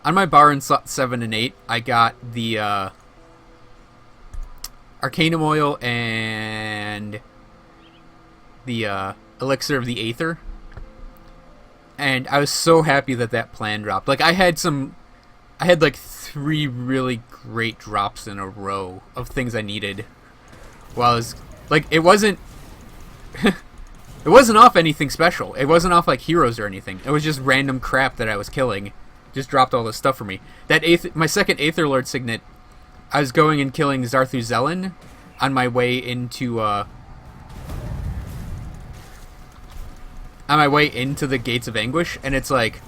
On my bar in slot 7 and 8, I got the Arcanum Oil and the Elixir of the Aether. And I was so happy that that plan dropped. Like, I had like 3 really great drops in a row of things I needed. While I was, like, it wasn't it wasn't off anything special. It wasn't off, like, heroes or anything. It was just random crap that I was killing. Just dropped all this stuff for me. My second Aether Lord Signet, I was going and killing Zarthuzelin on my way into the Gates of Anguish, and it's like,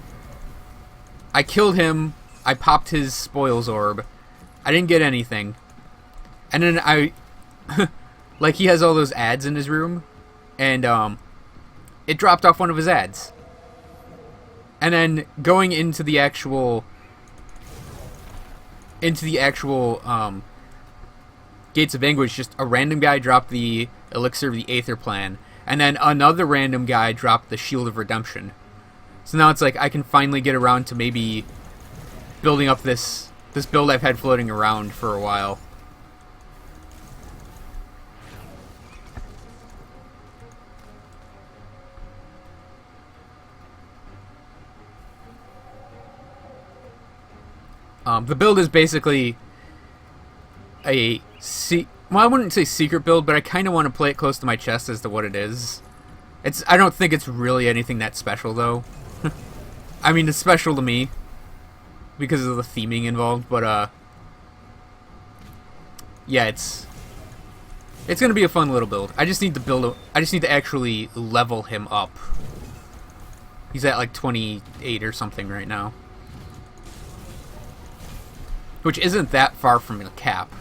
I killed him, I popped his Spoils Orb, I didn't get anything, and then like, he has all those ads in his room, and it dropped off one of his ads. And then going into the actual Gates of Anguish, just a random guy dropped the Elixir of the Aether plan, and then another random guy dropped the Shield of Redemption. So now it's like I can finally get around to maybe building up this build I've had floating around for a while. The build is basically I wouldn't say secret build, but I kind of want to play it close to my chest as to what it is. I don't think it's really anything that special, though. I mean, it's special to me because of the theming involved, but yeah, it's gonna be a fun little build. I just need to actually level him up. He's at like 28 or something right now, which isn't that far from the cap.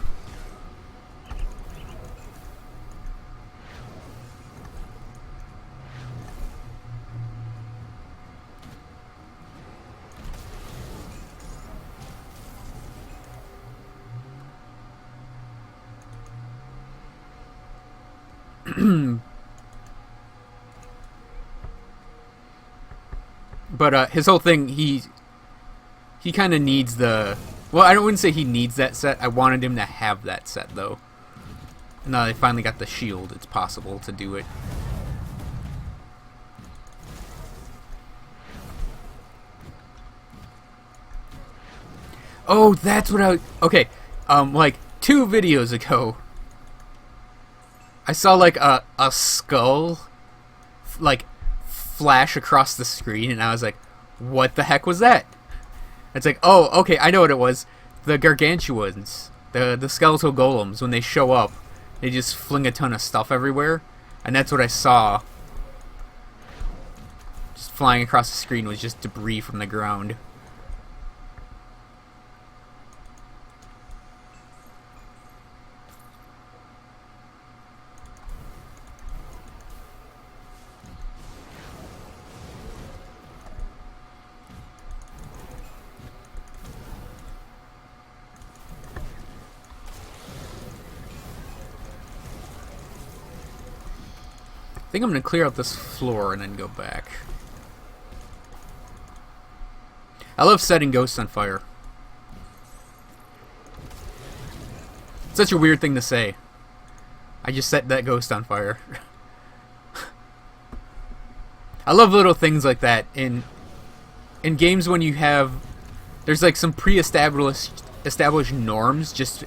But his whole thing, he kind of needs the... Well, I wouldn't say he needs that set. I wanted him to have that set, though. Now they finally got the shield, it's possible to do it. Oh, that's what I... Okay, like 2 videos ago, I saw like a skull, like, flash across the screen, and I was like, what the heck was that? It's like, oh, okay, I know what it was. The gargantuans, the skeletal golems, when they show up, they just fling a ton of stuff everywhere, and that's what I saw. Just flying across the screen was just debris from the ground. I think I'm going to clear out this floor and then go back. I love setting ghosts on fire. It's such a weird thing to say. I just set that ghost on fire. I love little things like that in games when you have... There's like some established norms just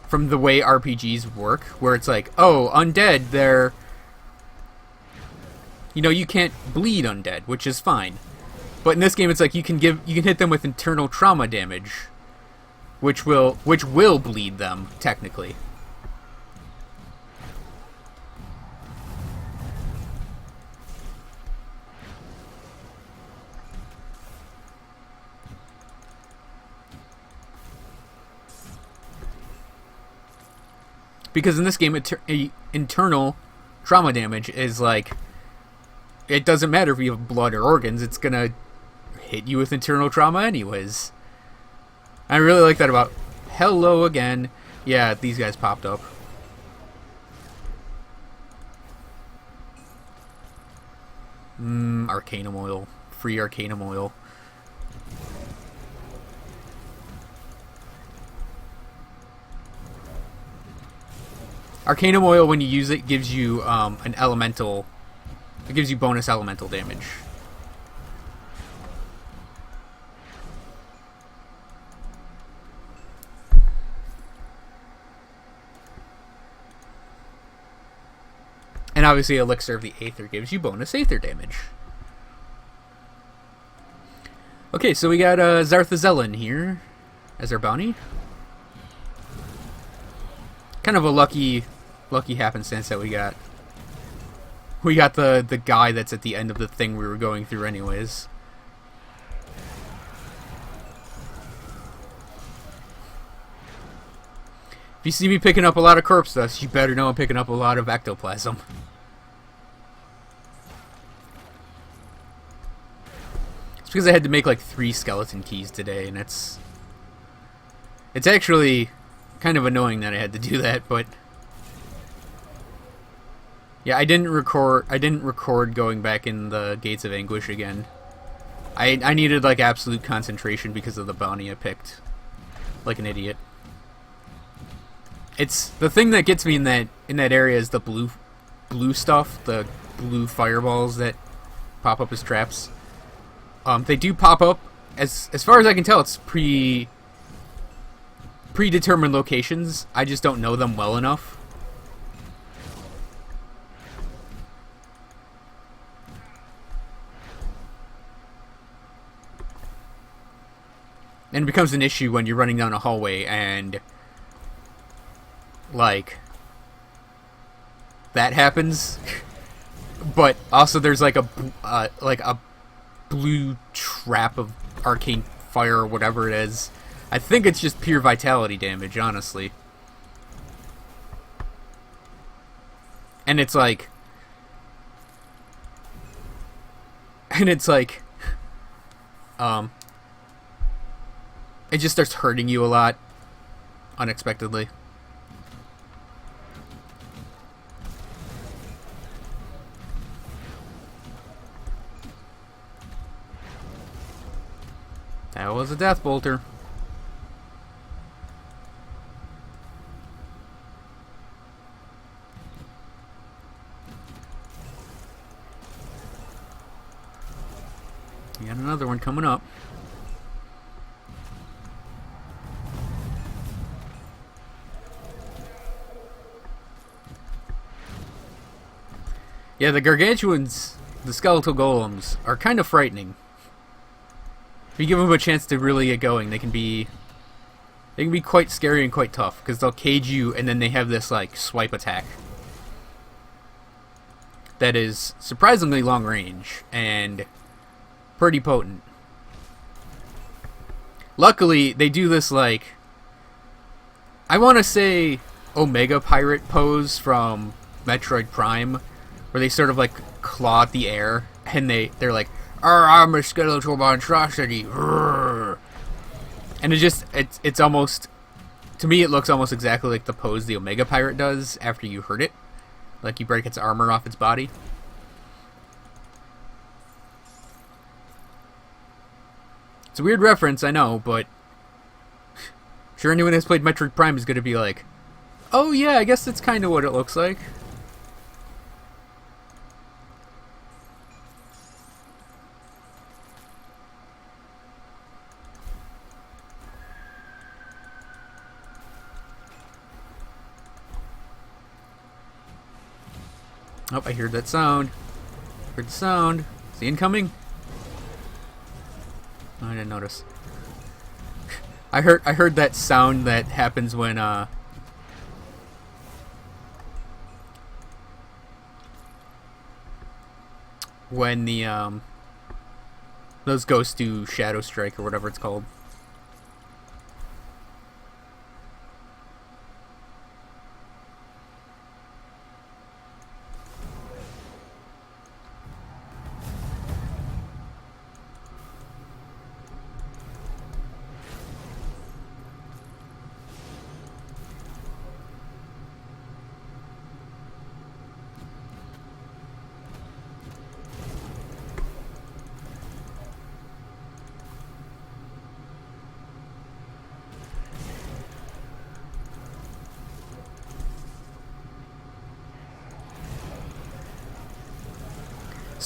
from the way RPGs work, where it's like, oh, undead, they're... You know, you can't bleed undead, which is fine. But in this game, it's like you can hit them with internal trauma damage, which will bleed them technically. Because in this game, internal trauma damage is like, it doesn't matter if you have blood or organs, it's gonna hit you with internal trauma anyways. I really like that about... Hello again. Yeah, these guys popped up. Arcanum oil. Free Arcanum oil. Arcanum Oil, when you use it, gives you an elemental. It gives you bonus elemental damage. And obviously, Elixir of the Aether gives you bonus Aether damage. Okay, so we got Zarthazellan here as our bounty. Kind of a lucky happenstance that we got. We got the guy that's at the end of the thing we were going through anyways. If you see me picking up a lot of corpse dust, you better know I'm picking up a lot of ectoplasm. It's because I had to make like 3 skeleton keys today, and it's actually kind of annoying that I had to do that, but yeah, I didn't record going back in the Gates of Anguish again. I needed like absolute concentration because of the bounty I picked. Like an idiot. It's the thing that gets me in that area is the blue stuff, the blue fireballs that pop up as traps. They do pop up as far as I can tell. It's predetermined locations. I just don't know them well enough. And it becomes an issue when you're running down a hallway and like that happens. But also there's like a blue trap of arcane fire or whatever it is. I think it's just pure vitality damage, honestly. And it's like it just starts hurting you a lot unexpectedly. That was a death bolter. Got another one coming up. Yeah, the gargantuans, the skeletal golems, are kind of frightening. If you give them a chance to really get going, they can be quite scary and quite tough, because they'll cage you and then they have this like swipe attack that is surprisingly long range and pretty potent. Luckily, they do this like, I want to say Omega Pirate pose from Metroid Prime, where they sort of like claw at the air and they're like, I'm a skeletal monstrosity. Rrr. And it's almost, to me it looks almost exactly like the pose the Omega Pirate does after you hurt it. Like you break its armor off its body. It's a weird reference, I know, but sure anyone who's played Metroid Prime is going to be like, oh yeah, I guess that's kind of what it looks like. Oh, I heard that sound. Heard the sound. Is he incoming? Oh, I didn't notice. I heard that sound that happens when the those ghosts do Shadow Strike or whatever it's called.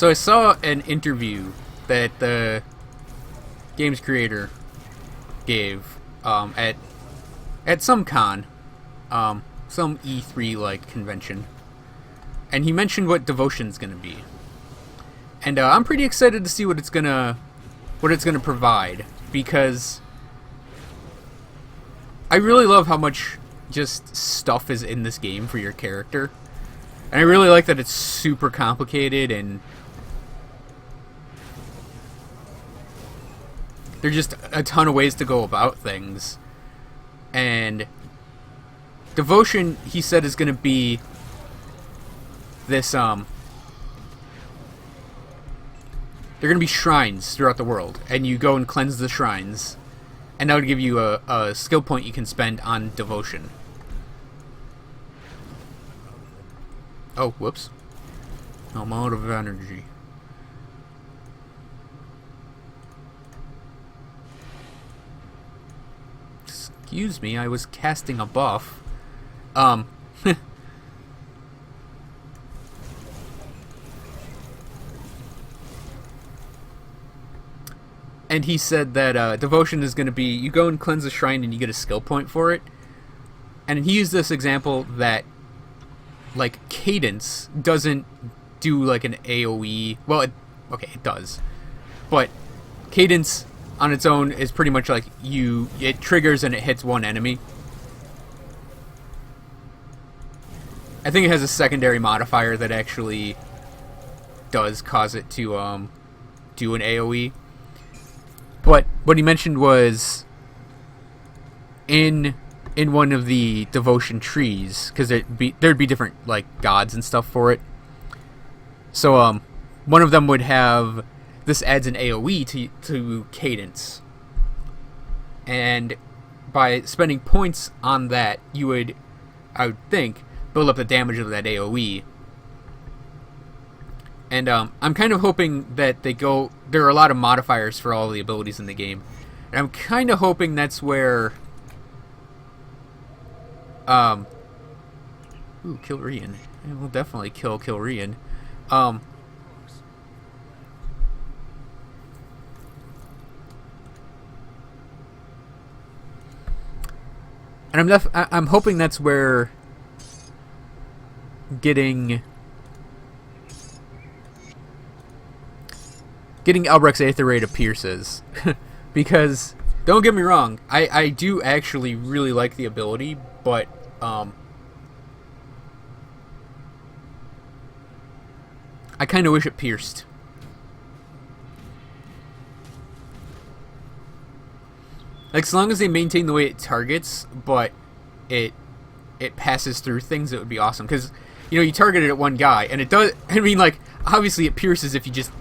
So I saw an interview that the game's creator gave at some con, some E3 like convention, and he mentioned what Devotion's gonna be, and I'm pretty excited to see what it's gonna provide, because I really love how much just stuff is in this game for your character, and I really like that it's super complicated and there's just a ton of ways to go about things. And Devotion, he said, is going to be this, they're going to be shrines throughout the world, and you go and cleanse the shrines, and that would give you a skill point you can spend on Devotion. Oh, whoops. I'm out of energy. Excuse me, I was casting a buff. And he said that Devotion is going to be, you go and cleanse a shrine and you get a skill point for it. And he used this example that, like, Cadence doesn't do, like, an AoE. Well, it does. But Cadence on its own is pretty much like it triggers and it hits one enemy. I think it has a secondary modifier that actually does cause it to do an AoE. But what he mentioned was in one of the Devotion trees, because there'd be different like gods and stuff for it. So one of them would have, this adds an AoE to Cadence, and by spending points on that, you would, I would think, build up the damage of that AoE. And I'm kind of hoping that there are a lot of modifiers for all the abilities in the game, and I'm kind of hoping that's where ooh, Kilrian. We'll definitely kill Kilrian. And I'm hoping that's where getting Albrecht's Aether Ray to pierce is. Because, don't get me wrong, I do actually really like the ability, but I kind of wish it pierced. Like, as long as they maintain the way it targets, but it passes through things, it would be awesome. Because, you know, you target it at one guy, and it does, I mean, like, obviously it pierces if you just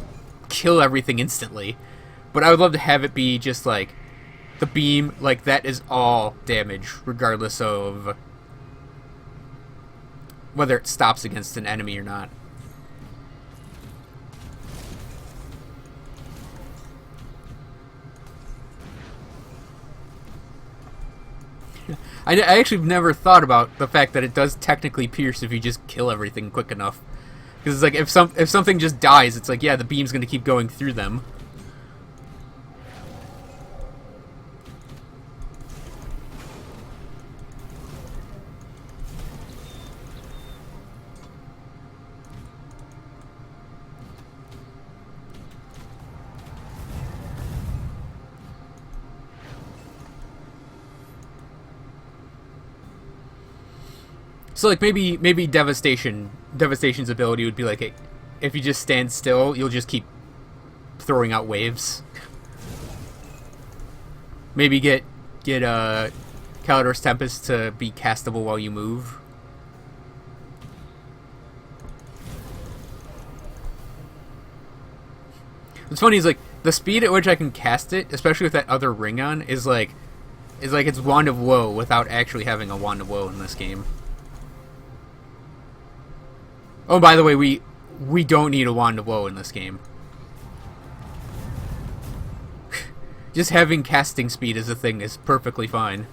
kill everything instantly. But I would love to have it be just, like, the beam, like, that is all damage, regardless of whether it stops against an enemy or not. I actually never thought about the fact that it does technically pierce if you just kill everything quick enough. Because it's like, if something just dies, it's like, yeah, the beam's going to keep going through them. So like maybe Devastation's ability would be like, if you just stand still, you'll just keep throwing out waves. Maybe get Calidor's Tempest to be castable while you move. What's funny is like the speed at which I can cast it, especially with that other ring on, is like it's Wand of Woe without actually having a Wand of Woe in this game. Oh, by the way, we don't need a Wand of Woe in this game. Just having casting speed as a thing is perfectly fine.